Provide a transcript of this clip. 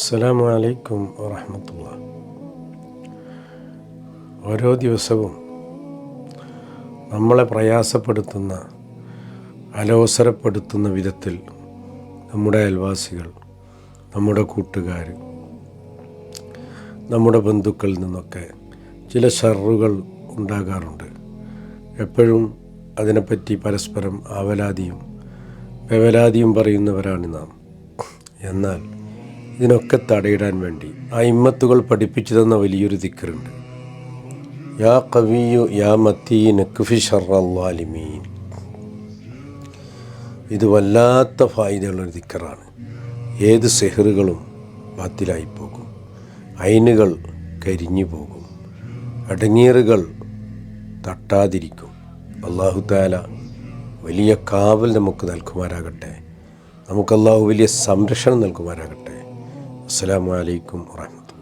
അസ്സലാമു അലൈക്കും വറഹ്മത്തുള്ളാഹി. ഓരോ ദിവസവും നമ്മളെ പ്രയാസപ്പെടുത്തുന്ന, അലോസരപ്പെടുത്തുന്ന വിധത്തിൽ നമ്മുടെ അയൽവാസികൾ, നമ്മുടെ കൂട്ടുകാർ, നമ്മുടെ ബന്ധുക്കളിൽ നിന്നൊക്കെ ചില ഷർറുകൾ ഉണ്ടാകാറുണ്ട്. എപ്പോഴും അതിനെപ്പറ്റി പരസ്പരം ആവലാതിയും വേവലാതിയും പറയുന്നവരാണ് നാം. എന്നാൽ ഇതിനൊക്കെ തടയിടാൻ വേണ്ടി അയിമ്മത്തുകൾ പഠിപ്പിച്ചു തന്ന വലിയൊരു ദിക്റുണ്ട്. യാ ഖവിയ്യു യാ മത്തീൻ ഇക്ഫി ശർറൽ ളാലിമീൻ. ഇത് വല്ലാത്ത ഫായിദയുള്ളൊരു ദിക്റാണ്. ഏത് സിഹ്റുകളും ബാത്തിലായി പോകും, ഐനുകൾ കരിഞ്ഞു പോകും, അടങ്ങീറുകൾ തട്ടാതിരിക്കും. അല്ലാഹു തആല വലിയ കാവൽ നമുക്ക് നൽകുമാറാകട്ടെ. നമുക്ക് അല്ലാഹു വലിയ സംരക്ഷണം നൽകുമാറാകട്ടെ. അസ്സലാമു അലൈക്കും വറഹ്മത്തുള്ളാഹി.